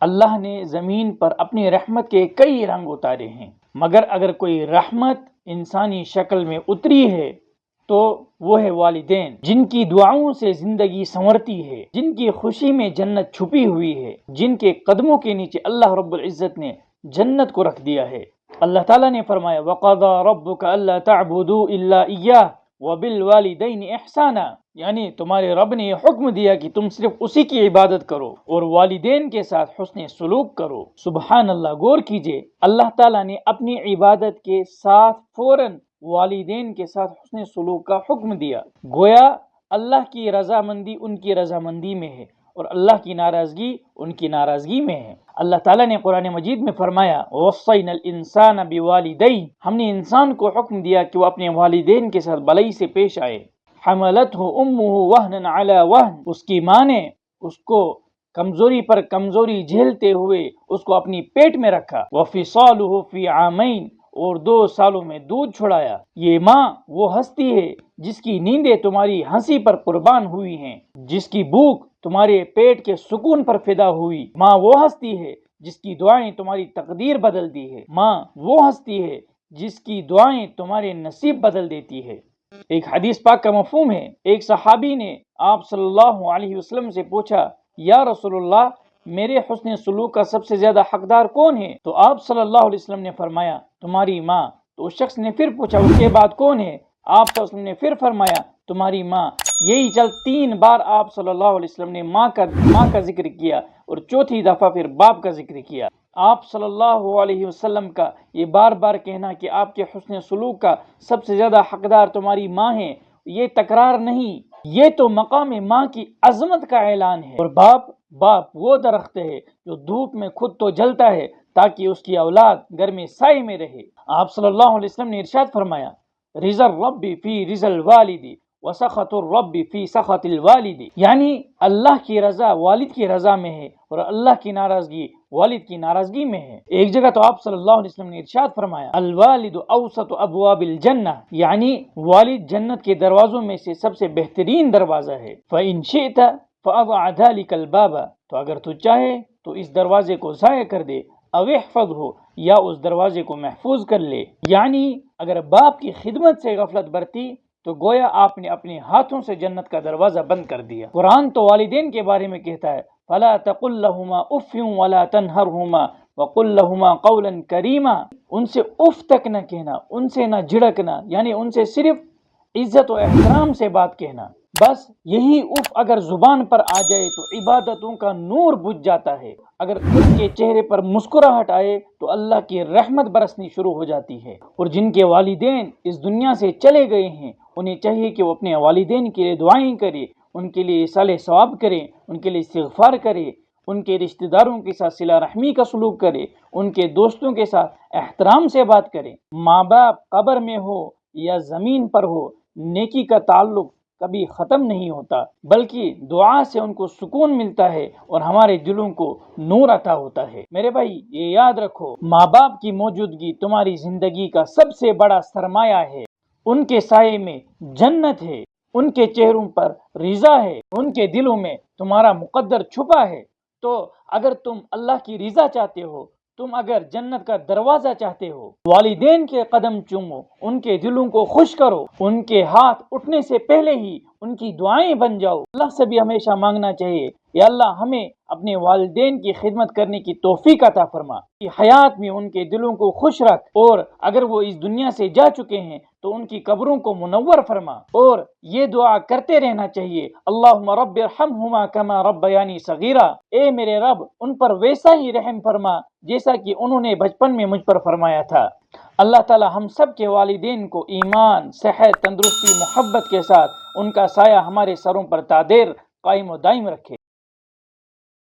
اللہ نے زمین پر اپنی رحمت کے کئی رنگ اتارے ہیں، مگر اگر کوئی رحمت انسانی شکل میں اتری ہے تو وہ ہے والدین، جن کی دعاؤں سے زندگی سنورتی ہے، جن کی خوشی میں جنت چھپی ہوئی ہے، جن کے قدموں کے نیچے اللہ رب العزت نے جنت کو رکھ دیا ہے۔ اللہ تعالیٰ نے فرمایا وَقَضَى رَبُّكَ أَلَّا تَعْبُدُوا إِلَّا إِيَّاهُ وَبِالْوَالِدَيْنِ إِحْسَانًا، یعنی تمہارے رب نے یہ حکم دیا کہ تم صرف اسی کی عبادت کرو اور والدین کے ساتھ حسن سلوک کرو۔ سبحان اللہ، غور کیجئے، اللہ تعالیٰ نے اپنی عبادت کے ساتھ فوراً والدین کے ساتھ حسن سلوک کا حکم دیا، گویا اللہ کی رضامندی ان کی رضامندی میں ہے اور اللہ کی ناراضگی ان کی ناراضگی میں ہے۔ اللہ تعالیٰ نے قرآن مجید میں فرمایا وَوَصَّيْنَا الْإِنسَانَ بِوَالِدَيْهِ، ہم نے انسان کو حکم دیا کہ وہ اپنے والدین کے ساتھ بھلائی سے پیش آئے۔ حَمَلَتْهُ أُمُّهُ وَهْنًا عَلَى وَهْنٍ، اس کی ماں نے اس کو کمزوری پر کمزوری جھیلتے ہوئے اس کو اپنی پیٹ میں رکھا۔ وَفِصَالُهُ فِي عَامَيْنِ، اور 2 سالوں میں دودھ چھڑایا۔ یہ ماں وہ ہستی ہے جس کی نیندیں تمہاری ہنسی پر قربان ہوئی ہیں، جس کی بھوک تمہارے پیٹ کے سکون پر فدا ہوئی۔ ماں وہ ہستی ہے جس کی دعائیں تمہاری تقدیر بدل دی ہے۔ ماں وہ ہستی ہے جس کی دعائیں تمہارے نصیب بدل دیتی ہے۔ ایک حدیث پاک کا مفہوم ہے، ایک صحابی نے آپ صلی اللہ علیہ وسلم سے پوچھا یا رسول اللہ، میرے حسن سلوک کا سب سے زیادہ حقدار کون ہے؟ تو آپ صلی اللہ علیہ وسلم نے فرمایا تمہاری ماں۔ تو اس شخص نے پھر پوچھا اس کے بعد کون ہے؟ آپ صلی اللہ علیہ وسلم نے پھر فرمایا تمہاری ماں۔ یہی چل 3 بار آپ صلی اللہ علیہ وسلم نے ماں کا ذکر کیا اور چوتھی دفعہ پھر باپ کا ذکر کیا۔ آپ صلی اللہ علیہ وسلم کا یہ بار بار کہنا کہ آپ کے حسن سلوک کا سب سے زیادہ حقدار تمہاری ماں ہے، یہ تکرار نہیں، یہ تو مقام ماں کی عظمت کا اعلان ہے۔ اور باپ وہ درخت ہے جو دھوپ میں خود تو جلتا ہے تاکہ اس کی اولاد گھر میں سائے میں رہے۔ آپ صلی اللہ علیہ وسلم نے ارشاد فرمایا رضا الرب فی رضا الوالد وسخط الرب فی سخط الوالد، یعنی اللہ کی رضا والد کی رضا میں ہے اور اللہ کی ناراضگی والد کی ناراضگی میں ہے۔ ایک جگہ تو آپ صلی اللہ علیہ وسلم نے ارشاد فرمایا الوالد اوسط ابواب الجنہ، یعنی والد جنت کے دروازوں میں سے سب سے بہترین دروازہ ہے۔ فإن شئت فأضع ذلك الباب، تو اگر تو چاہے تو اس دروازے کو ضائع کر دے، او احفظه، یا اس دروازے کو محفوظ کر لے۔ یعنی اگر باپ کی خدمت سے غفلت برتی تو گویا آپ نے اپنے ہاتھوں سے جنت کا دروازہ بند کر دیا۔ قرآن تو والدین کے بارے میں کہتا ہے فَلَا تَقُلْ لَهُمَا أُفٍّ وَلَا تَنْهَرْهُمَا وَقُلْ لَهُمَا قَوْلًا كَرِيمًا، ان سے اف تک نہ کہنا، ان سے نہ جھڑکنا، یعنی ان سے صرف عزت و احترام سے بات کہنا۔ بس یہی اف اگر زبان پر آ جائے تو عبادتوں کا نور بجھ جاتا ہے، اگر ان کے چہرے پر مسکراہٹ آئے تو اللہ کی رحمت برسنی شروع ہو جاتی ہے۔ اور جن کے والدین اس دنیا سے چلے گئے ہیں انہیں چاہیے کہ وہ اپنے والدین کے لیے دعائیں کرے، ان کے لیے ایصال ثواب کرے، ان کے لیے استغفار کرے، ان کے رشتہ داروں کے ساتھ صلہ رحمی کا سلوک کرے، ان کے دوستوں کے ساتھ احترام سے بات کرے۔ ماں باپ قبر میں ہو یا زمین پر ہو، نیکی کا تعلق کبھی ختم نہیں ہوتا، بلکہ دعا سے ان کو سکون ملتا ہے اور ہمارے دلوں کو نور عطا ہوتا ہے۔ میرے بھائی یہ یاد رکھو، ماں باپ کی موجودگی تمہاری زندگی کا سب سے بڑا سرمایہ ہے، ان کے سائے میں جنت ہے، ان کے چہروں پر رضا ہے، ان کے دلوں میں تمہارا مقدر چھپا ہے۔ تو اگر تم اللہ کی رضا چاہتے ہو، تم اگر جنت کا دروازہ چاہتے ہو، والدین کے قدم چومو، ان کے دلوں کو خوش کرو، ان کے ہاتھ اٹھنے سے پہلے ہی ان کی دعائیں بن جاؤ۔ اللہ سے بھی ہمیشہ مانگنا چاہیے یا اللہ ہمیں اپنے والدین کی خدمت کرنے کی توفیق عطا فرما، کہ حیات میں ان کے دلوں کو خوش رکھ، اور اگر وہ اس دنیا سے جا چکے ہیں تو ان کی قبروں کو منور فرما۔ اور یہ دعا کرتے رہنا چاہیے اللہم رب ارحمہما کما ربیانی صغیرا، اے میرے رب ان پر ویسا ہی رحم فرما جیسا کہ انہوں نے بچپن میں مجھ پر فرمایا تھا۔ اللہ تعالی ہم سب کے والدین کو ایمان، صحت، تندرستی، محبت کے ساتھ ان کا سایہ ہمارے سروں پر تا دیر قائم و دائم رکھے۔